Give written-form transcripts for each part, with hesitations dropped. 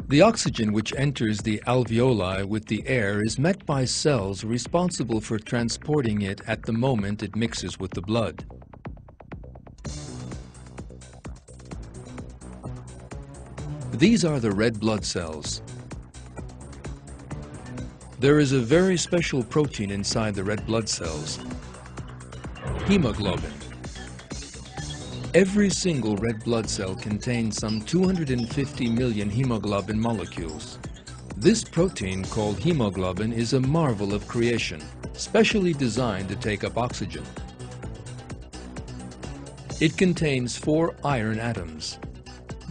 The oxygen which enters the alveoli with the air is met by cells responsible for transporting it at the moment it mixes with the blood. These are the red blood cells. There is a very special protein inside the red blood cells, hemoglobin. Every single red blood cell contains some 250 million hemoglobin molecules. This protein, called hemoglobin, is a marvel of creation, specially designed to take up oxygen. It contains 4 iron atoms.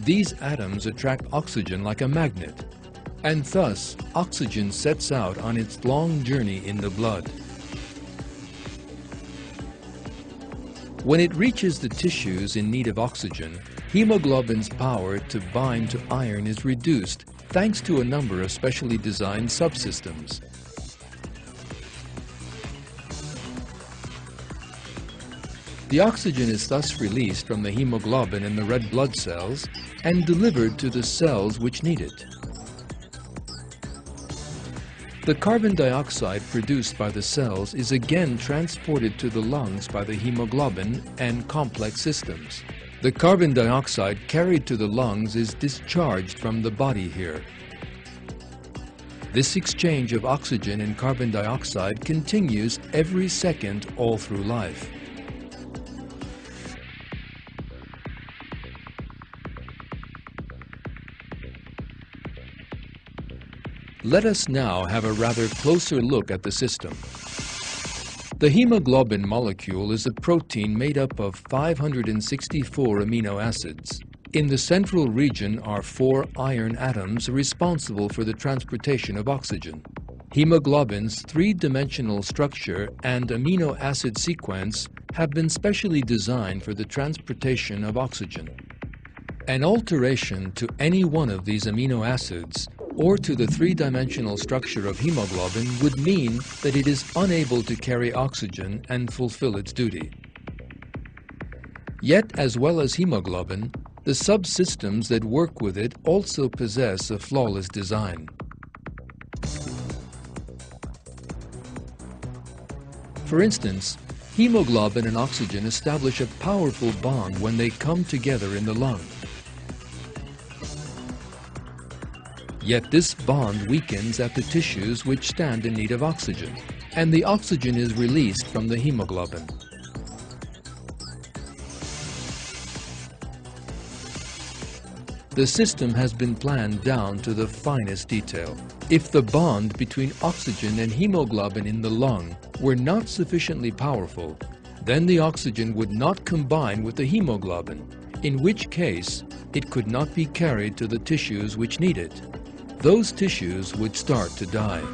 These atoms attract oxygen like a magnet, and thus oxygen sets out on its long journey in the blood. When it reaches the tissues in need of oxygen, hemoglobin's power to bind to iron is reduced thanks to a number of specially designed subsystems. The oxygen is thus released from the hemoglobin in the red blood cells and delivered to the cells which need it. The carbon dioxide produced by the cells is again transported to the lungs by the hemoglobin and complex systems. The carbon dioxide carried to the lungs is discharged from the body here. This exchange of oxygen and carbon dioxide continues every second all through life. Let us now have a rather closer look at the system. The hemoglobin molecule is a protein made up of 564 amino acids. In the central region are 4 iron atoms responsible for the transportation of oxygen. Hemoglobin's 3-dimensional structure and amino acid sequence have been specially designed for the transportation of oxygen. An alteration to any one of these amino acids or to the 3-dimensional structure of hemoglobin would mean that it is unable to carry oxygen and fulfill its duty. Yet, as well as hemoglobin, the subsystems that work with it also possess a flawless design. For instance, hemoglobin and oxygen establish a powerful bond when they come together in the lung. Yet this bond weakens at the tissues which stand in need of oxygen, and the oxygen is released from the hemoglobin. The system has been planned down to the finest detail. If the bond between oxygen and hemoglobin in the lung were not sufficiently powerful, then the oxygen would not combine with the hemoglobin, in which case it could not be carried to the tissues which need it. Those tissues would start to die.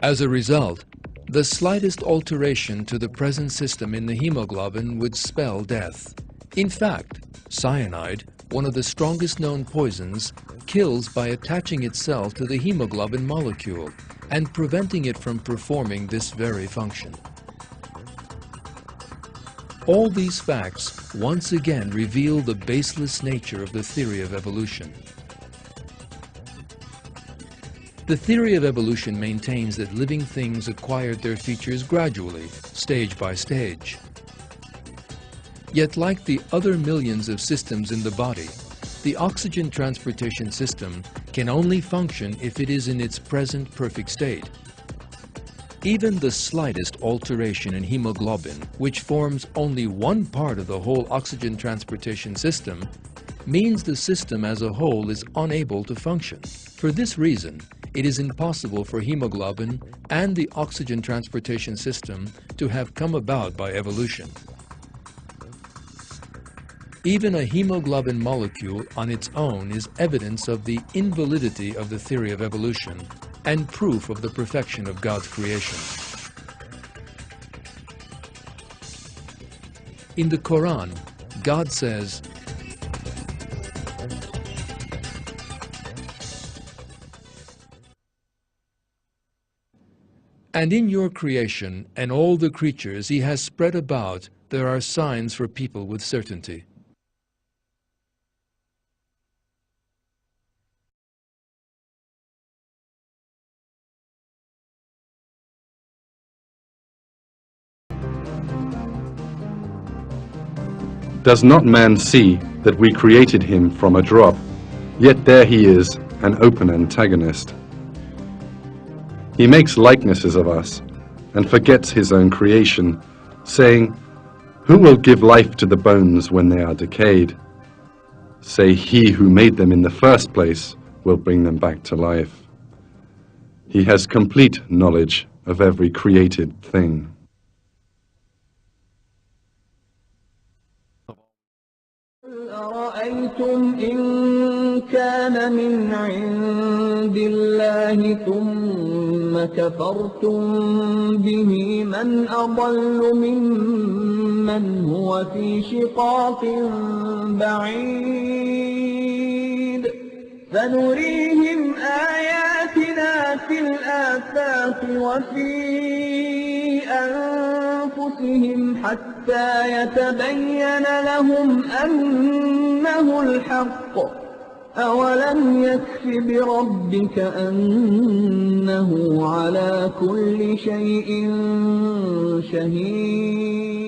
As a result, the slightest alteration to the present system in the hemoglobin would spell death. In fact, cyanide, one of the strongest known poisons, kills by attaching itself to the hemoglobin molecule and preventing it from performing this very function. All these facts once again reveal the baseless nature of the theory of evolution. The theory of evolution maintains that living things acquired their features gradually, stage by stage. Yet, like the other millions of systems in the body, the oxygen transportation system can only function if it is in its present perfect state. Even the slightest alteration in hemoglobin, which forms only one part of the whole oxygen transportation system, means the system as a whole is unable to function. For this reason, it is impossible for hemoglobin and the oxygen transportation system to have come about by evolution. Even a hemoglobin molecule on its own is evidence of the invalidity of the theory of evolution, and proof of the perfection of God's creation. In the Quran, God says, "And in your creation and all the creatures He has spread about, there are signs for people with certainty." Does not man see that we created him from a drop, yet there he is, an open antagonist. He makes likenesses of us, and forgets his own creation, saying, "Who will give life to the bones when they are decayed?" Say, he who made them in the first place will bring them back to life. He has complete knowledge of every created thing. أرأيتم إن كان من عند الله ثم كفرتم به من أضل ممن هو في شقاق بعيد فنريهم آياتنا في الآفاق وفي أنفسهم حتى يتبين لهم أنه الحق أولم يكف بربك أنه على كل شيء شهيد